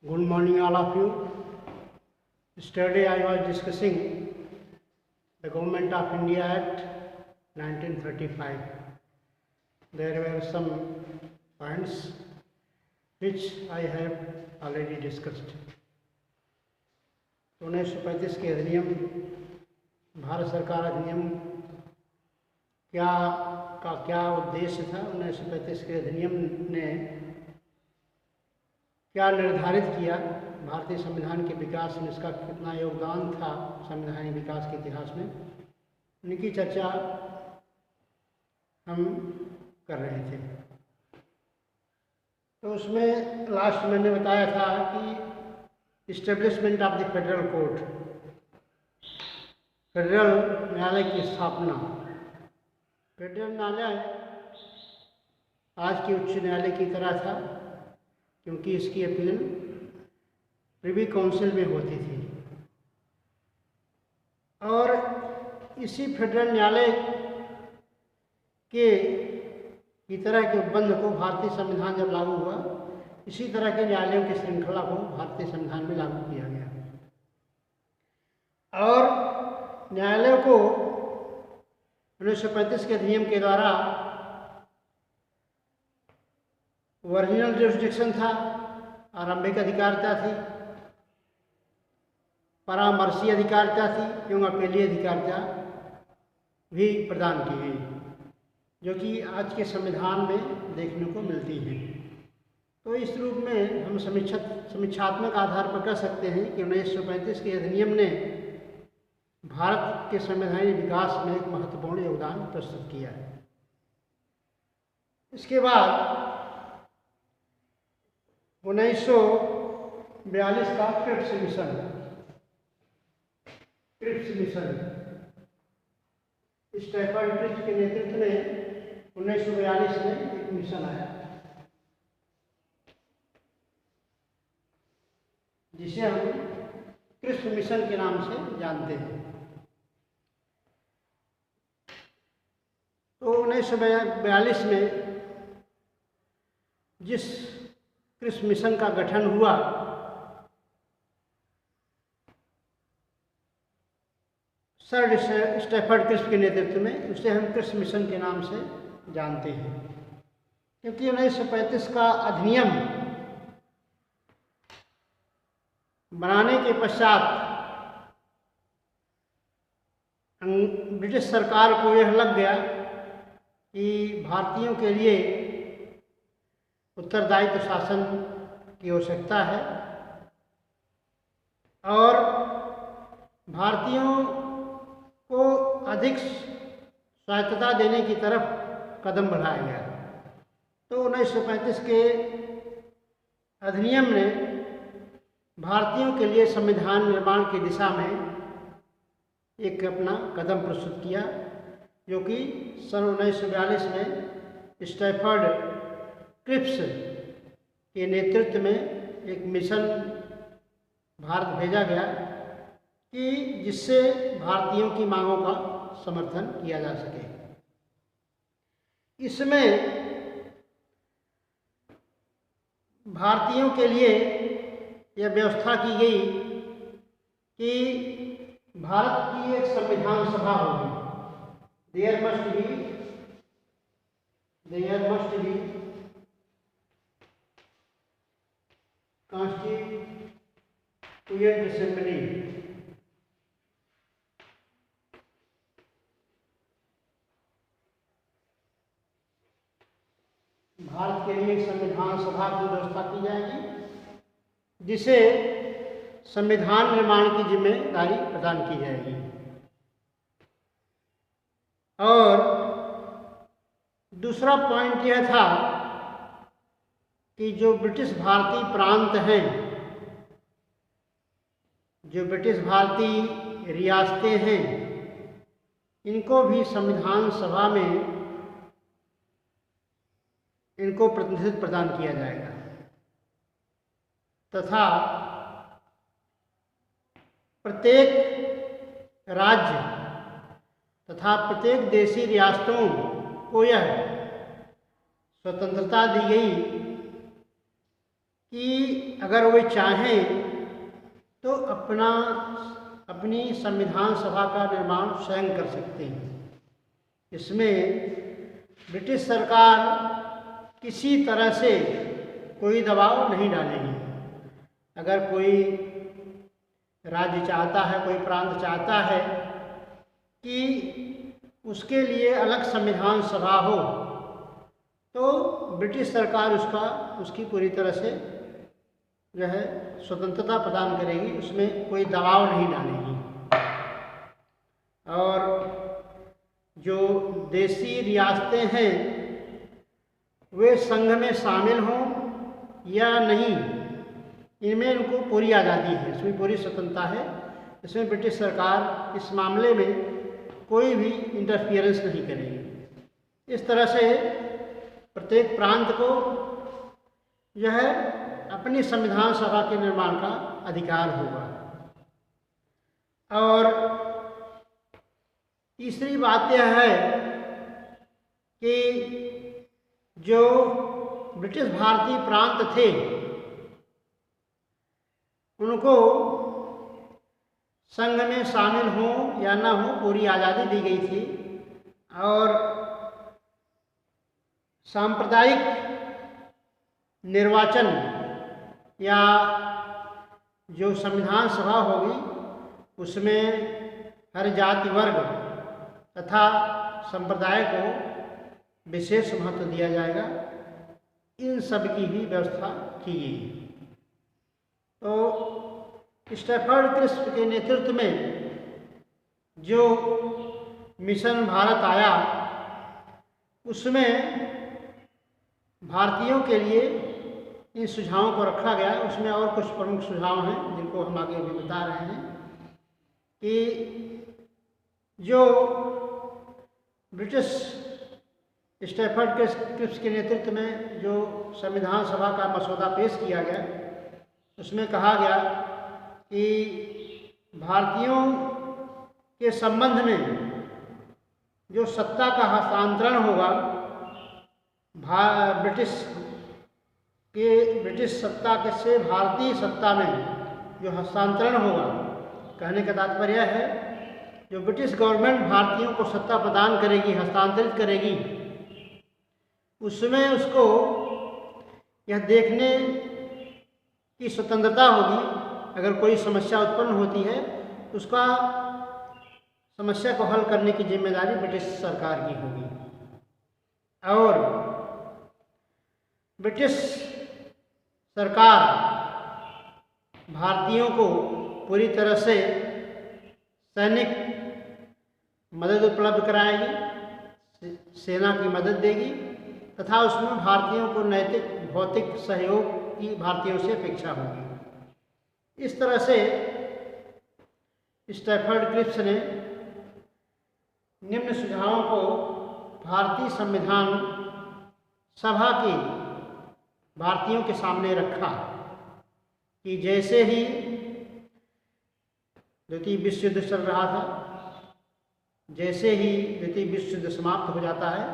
Good morning, all of you. Yesterday I was discussing the Government of India Act 1935. There were some points which I have already discussed. 1935 के अधिनियम, भारत सरकार अधिनियम क्या उद्देश्य था। 1935 के अधिनियम ने क्या निर्धारित किया, भारतीय संविधान के विकास में इसका कितना योगदान था संवैधानिक विकास के इतिहास में, उनकी चर्चा हम कर रहे थे। तो उसमें लास्ट मैंने बताया था कि establishment of the federal court, federal न्यायालय की स्थापना। फेडरल न्यायालय आज के उच्च न्यायालय की तरह था, क्योंकि इसकी अपील प्रिवी काउंसिल में होती थी और इसी फेडरल न्यायालय की तरह के उपबंध को भारतीय संविधान जब लागू हुआ, इसी तरह के न्यायालयों की श्रृंखला को भारतीय संविधान में लागू किया गया और न्यायालयों को 1935 के अधिनियम के द्वारा ओरिजिनल जुरिस्डिक्शन था, आरंभिक अधिकारिता थी, परामर्शी अधिकारिता थी एवं अपीलीय अधिकारिता भी प्रदान की गई, जो कि आज के संविधान में देखने को मिलती है। तो इस रूप में हम समीक्षात्मक आधार पर कह सकते हैं कि 1935 के अधिनियम ने भारत के संवैधानिक विकास में एक महत्वपूर्ण योगदान प्रस्तुत किया है। इसके बाद 1942 का क्रिप्स मिशन स्टैफर्ड क्रिप्स के नेतृत्व में 1942 में एक मिशन आया, जिसे हम क्रिप्स मिशन के नाम से जानते हैं। तो 1942 में जिस क्रिप्स मिशन का गठन हुआ, सर स्टैफर्ड क्रिप्स के नेतृत्व में, उसे हम क्रिप्स मिशन के नाम से जानते हैं, क्योंकि 1935 का अधिनियम बनाने के पश्चात ब्रिटिश सरकार को यह लग गया कि भारतीयों के लिए उत्तरदायित्व शासन की आवश्यकता है और भारतीयों को अधिक स्वायत्तता देने की तरफ कदम बढ़ाया गया। तो 1935 के अधिनियम ने भारतीयों के लिए संविधान निर्माण की दिशा में एक अपना कदम प्रस्तुत किया, जो कि सन 1942 में स्टैफर्ड क्रिप्स के नेतृत्व में एक मिशन भारत भेजा गया कि जिससे भारतीयों की मांगों का समर्थन किया जा सके। इसमें भारतीयों के लिए यह व्यवस्था की गई कि भारत की एक संविधान सभा होगी। There must be constituent assembly. Bharat के लिए संविधान सभा की व्यवस्था की जाएगी, जिसे संविधान निर्माण की जिम्मेदारी प्रदान की जाएगी। और दूसरा पॉइंट यह था कि जो ब्रिटिश भारतीय प्रांत हैं, जो ब्रिटिश भारतीय रियासतें हैं, इनको भी संविधान सभा में इनको प्रतिनिधित्व प्रदान किया जाएगा तथा प्रत्येक राज्य तथा प्रत्येक देशी रियासतों को यह स्वतंत्रता दी गई कि अगर वे चाहें तो अपनी संविधान सभा का निर्माण स्वयं कर सकते हैं। इसमें ब्रिटिश सरकार किसी तरह से कोई दबाव नहीं डालेगी। अगर कोई राज्य चाहता है, कोई प्रांत चाहता है कि उसके लिए अलग संविधान सभा हो, तो ब्रिटिश सरकार उसकी पूरी तरह से जो है स्वतंत्रता प्रदान करेगी, उसमें कोई दबाव नहीं डालेगी। और जो देशी रियासतें हैं वे संघ में शामिल हों या नहीं, इनमें उनको पूरी आज़ादी है, इसमें पूरी स्वतंत्रता है। इसमें ब्रिटिश सरकार इस मामले में कोई भी इंटरफियरेंस नहीं करेगी। इस तरह से प्रत्येक प्रांत को जो है अपनी संविधान सभा के निर्माण का अधिकार होगा। और तीसरी बात यह है कि जो ब्रिटिश भारतीय प्रांत थे उनको संघ में शामिल हों या ना हो पूरी आज़ादी दी गई थी। और सांप्रदायिक निर्वाचन या जो संविधान सभा होगी उसमें हर जाति वर्ग तथा संप्रदाय को विशेष महत्व दिया जाएगा। इन सब की भी व्यवस्था की गई। तो स्टैफर्ड क्रिस्प के नेतृत्व में जो मिशन भारत आया उसमें भारतीयों के लिए इन सुझावों को रखा गया। उसमें और कुछ प्रमुख सुझाव हैं जिनको हम आगे भी बता रहे हैं कि जो ब्रिटिश स्टैफर्ड क्रिस्प के नेतृत्व में जो संविधान सभा का मसौदा पेश किया गया उसमें कहा गया कि भारतीयों के संबंध में जो सत्ता का हस्तांतरण होगा ब्रिटिश सत्ता से भारतीय सत्ता में जो हस्तांतरण होगा, कहने का तात्पर्य है जो ब्रिटिश गवर्नमेंट भारतीयों को सत्ता प्रदान करेगी, हस्तांतरित करेगी, उसमें उसको यह देखने की स्वतंत्रता होगी अगर कोई समस्या उत्पन्न होती है तो उसका समस्या को हल करने की जिम्मेदारी ब्रिटिश सरकार की होगी। और ब्रिटिश सरकार भारतीयों को पूरी तरह से सैनिक मदद उपलब्ध कराएगी, सेना की मदद देगी तथा उसमें भारतीयों को नैतिक भौतिक सहयोग की भारतीयों से अपेक्षा होगी। इस तरह से स्टैफर्ड क्रिप्स ने निम्न सुझावों को भारतीय संविधान सभा के भारतीयों के सामने रखा कि जैसे ही द्वितीय विश्व युद्ध चल रहा था, जैसे ही द्वितीय विश्व युद्ध समाप्त हो जाता है,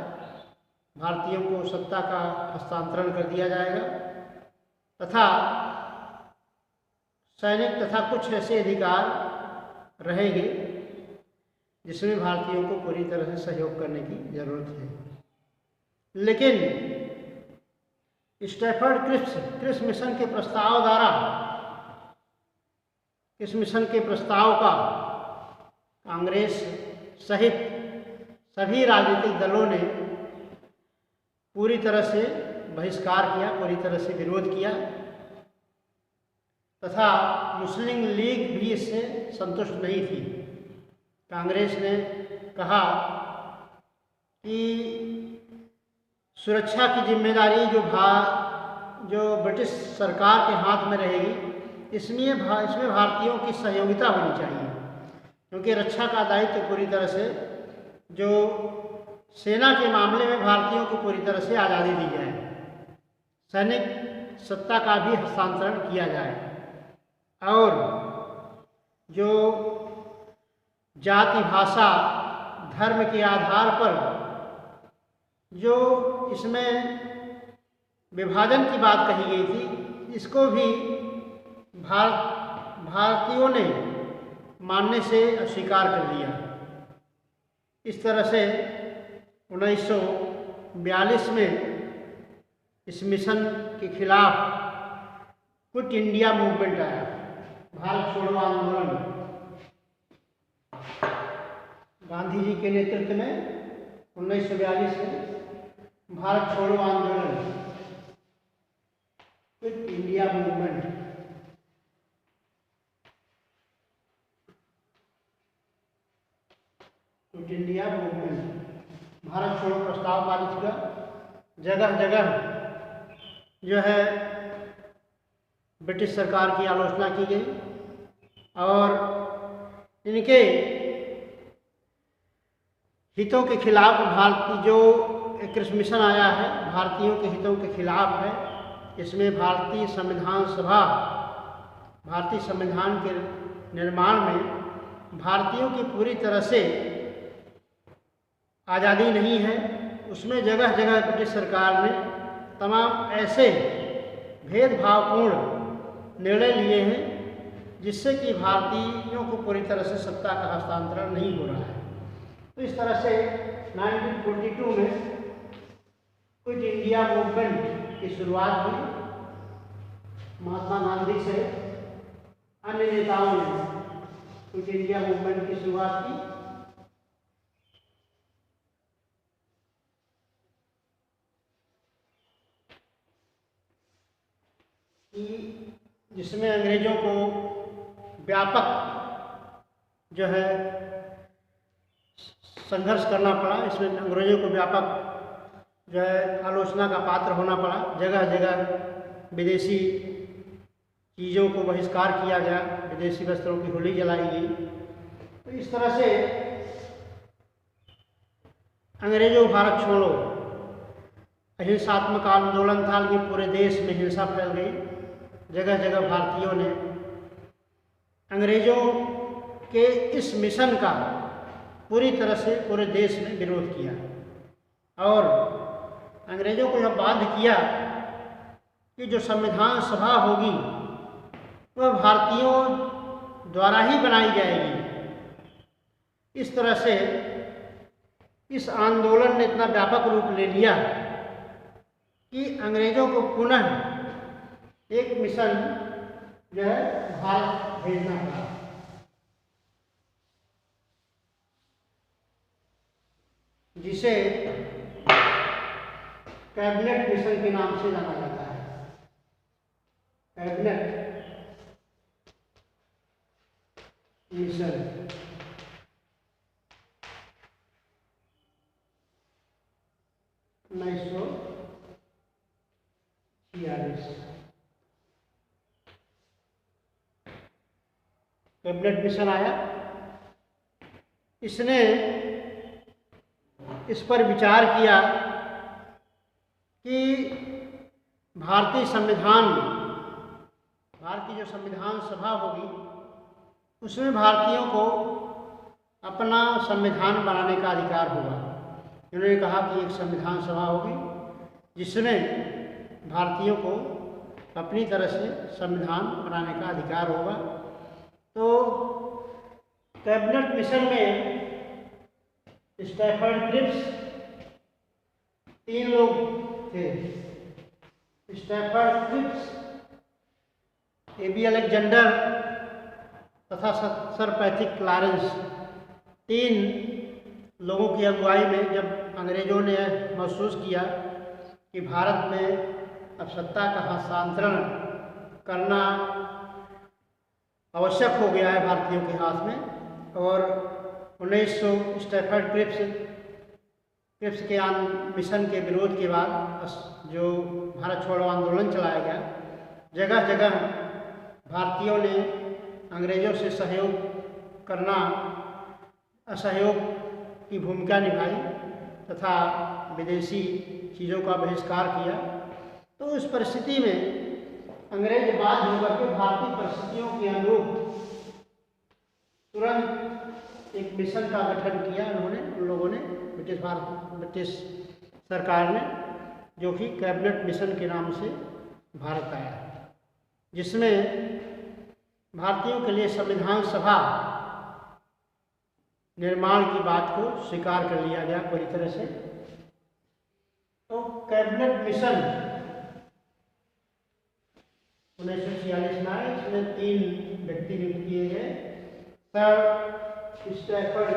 भारतीयों को सत्ता का हस्तांतरण कर दिया जाएगा तथा सैनिक तथा कुछ ऐसे अधिकार रहेंगे जिसमें भारतीयों को पूरी तरह से सहयोग करने की जरूरत है। लेकिन स्टैफर्ड क्रिप्स मिशन के प्रस्ताव द्वारा इस मिशन के प्रस्ताव का कांग्रेस सहित सभी राजनीतिक दलों ने पूरी तरह से बहिष्कार किया, पूरी तरह से विरोध किया तथा मुस्लिम लीग भी इससे संतुष्ट नहीं थी। कांग्रेस ने कहा कि सुरक्षा की जिम्मेदारी जो ब्रिटिश सरकार के हाथ में रहेगी, इसमें भारतीयों की सहयोगिता होनी चाहिए, क्योंकि रक्षा का दायित्व पूरी तरह से जो सेना के मामले में भारतीयों को पूरी तरह से आज़ादी दी जाए, सैनिक सत्ता का भी हस्तांतरण किया जाए और जो जाति भाषा धर्म के आधार पर जो इसमें विभाजन की बात कही गई थी, इसको भी भारतीयों ने मानने से अस्वीकार कर दिया। इस तरह से 1942 में इस मिशन के खिलाफ क्विट इंडिया मूवमेंट आया, भारत छोड़ो आंदोलन। गांधी जी के नेतृत्व में 1942 में भारत छोड़ो आंदोलन, quit India movement. Quit India movement, Bharat छोड़ो प्रस्ताव पारित हुआ। जगह जगह जो है ब्रिटिश सरकार की आलोचना की गई और इनके हितों के खिलाफ भारतीय जो एक मिशन आया है भारतीयों के हितों के खिलाफ है। इसमें भारतीय संविधान के निर्माण में भारतीयों की पूरी तरह से आज़ादी नहीं है। उसमें जगह जगह ब्रिटिश सरकार ने तमाम ऐसे भेदभावपूर्ण निर्णय लिए हैं जिससे कि भारतीयों को पूरी तरह से सत्ता का हस्तांतरण नहीं हो रहा है। तो इस तरह से 1942 में क्विट इंडिया मूवमेंट की शुरुआत हुई। महात्मा गांधी से अन्य नेताओं ने क्विट इंडिया मूवमेंट की शुरुआत की। जिसमें अंग्रेजों को व्यापक जो है संघर्ष करना पड़ा। इसमें अंग्रेजों को व्यापक जो है आलोचना का पात्र होना पड़ा। जगह जगह विदेशी चीज़ों को बहिष्कार किया गया, विदेशी वस्त्रों की होली जलाई गई। तो इस तरह से अंग्रेजों भारत छोड़ो अहिंसात्मक आंदोलन था, लेकिन पूरे देश में हिंसा फैल गई। जगह जगह भारतीयों ने अंग्रेजों के इस मिशन का पूरी तरह से पूरे देश में विरोध किया और अंग्रेजों को यह बाध्य किया कि जो संविधान सभा होगी वह भारतीयों द्वारा ही बनाई जाएगी। इस तरह से इस आंदोलन ने इतना व्यापक रूप ले लिया कि अंग्रेजों को पुनः एक मिशन जो है भारत भेजना पड़ा। जिसे कैबिनेट मिशन के नाम से जाना जाता है। कैबिनेट मिशन कैबिनेट मिशन आया। इसने इस पर विचार किया कि भारतीय जो संविधान सभा होगी उसमें भारतीयों को अपना संविधान बनाने का अधिकार होगा। इन्होंने कहा कि एक संविधान सभा होगी जिसमें भारतीयों को अपनी तरह से संविधान बनाने का अधिकार होगा। तो कैबिनेट मिशन में स्टैफर्ड क्रिप्स 3 लोग थे। स्टैफर्ड क्रिप्स, एबी अलेक्जेंडर तथा सर पैट्रिक क्लारेंस, 3 लोगों की अगुवाई में जब अंग्रेजों ने महसूस किया कि भारत में अब सत्ता का हस्तांतरण करना आवश्यक हो गया है भारतीयों के हाथ में, और 1900 स्टैफर्ड क्रिप्स के मिशन के विरोध के बाद जो भारत छोड़ो आंदोलन चलाया गया, जगह जगह भारतीयों ने अंग्रेजों से सहयोग करना असहयोग की भूमिका निभाई तथा विदेशी चीज़ों का बहिष्कार किया। तो उस परिस्थिति में अंग्रेज बाध्य होकर के भारतीय परिस्थितियों के अनुरूप तुरंत एक मिशन का गठन किया उन लोगों ने, ब्रिटिश सरकार ने, जो कि कैबिनेट मिशन के नाम से भारत आया। जिसमें भारतीयों के लिए संविधान सभा निर्माण की बात को स्वीकार कर लिया गया पूरी तरह से। तो कैबिनेट मिशन 1946 में आए, इसमें 3 व्यक्ति नियुक्त किए गए। Sir Stafford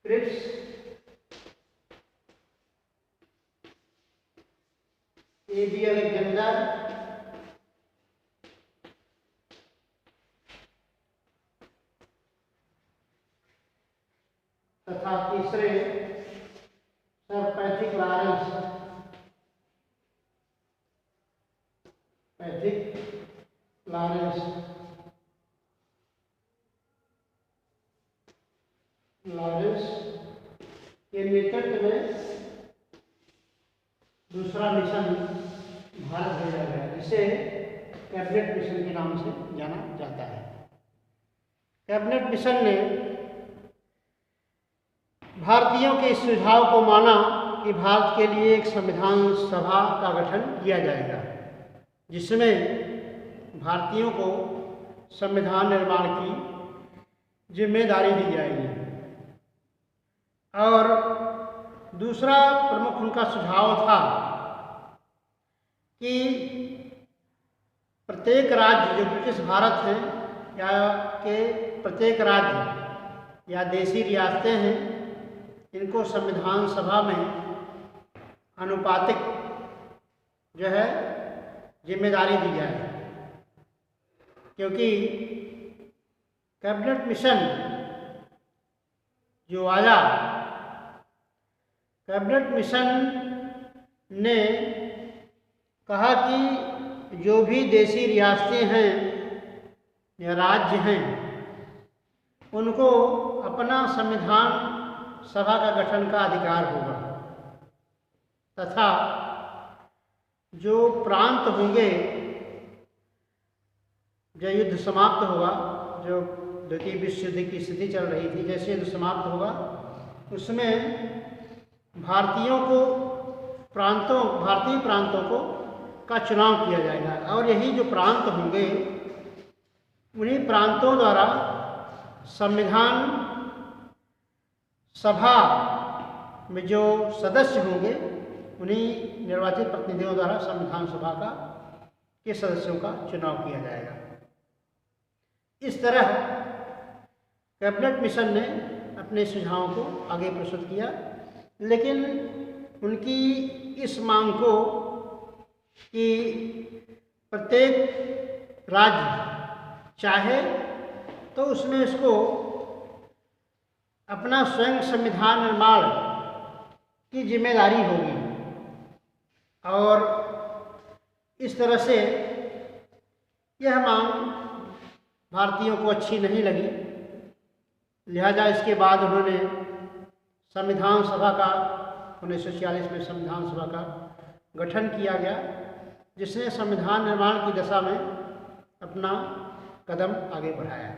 Cripps, A.B. Alexander, तथा तीसरे सर पैट्रिक लॉरेंस के नेतृत्व में दूसरा मिशन भारत भेजा गया, जिसे कैबिनेट मिशन के नाम से जाना जाता है। कैबिनेट मिशन ने भारतीयों के इस सुझाव को माना कि भारत के लिए एक संविधान सभा का गठन किया जाएगा, जिसमें भारतीयों को संविधान निर्माण की जिम्मेदारी दी जाएगी। और दूसरा प्रमुख उनका सुझाव था कि प्रत्येक राज्य जो ब्रिटिश भारत हैं या के प्रत्येक राज्य या देशी रियासतें हैं, इनको संविधान सभा में अनुपातिक जो है जिम्मेदारी दी जाए, क्योंकि कैबिनेट मिशन जो आया, कैबिनेट मिशन ने कहा कि जो भी देशी रियासतें हैं या राज्य हैं, उनको अपना संविधान सभा का गठन का अधिकार होगा, तथा जो प्रांत होंगे, जो युद्ध समाप्त होगा, जो द्वितीय विश्व युद्ध की स्थिति चल रही थी, जैसे युद्ध समाप्त होगा उसमें भारतीय प्रांतों को का चुनाव किया जाएगा, और यही जो प्रांत होंगे उन्हीं प्रांतों द्वारा संविधान सभा में जो सदस्य होंगे उन्हीं निर्वाचित प्रतिनिधियों द्वारा संविधान सभा के सदस्यों का चुनाव किया जाएगा। इस तरह कैबिनेट मिशन ने अपने सुझावों को आगे प्रस्तुत किया, लेकिन उनकी इस मांग को कि प्रत्येक राज्य चाहे तो उसमें इसको अपना स्वयं संविधान निर्माण की जिम्मेदारी होगी, और इस तरह से यह मांग भारतीयों को अच्छी नहीं लगी। लिहाजा इसके बाद उन्होंने संविधान सभा का 1946 में संविधान सभा का गठन किया गया, जिसने संविधान निर्माण की दिशा में अपना कदम आगे बढ़ाया।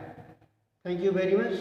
Thank you very much.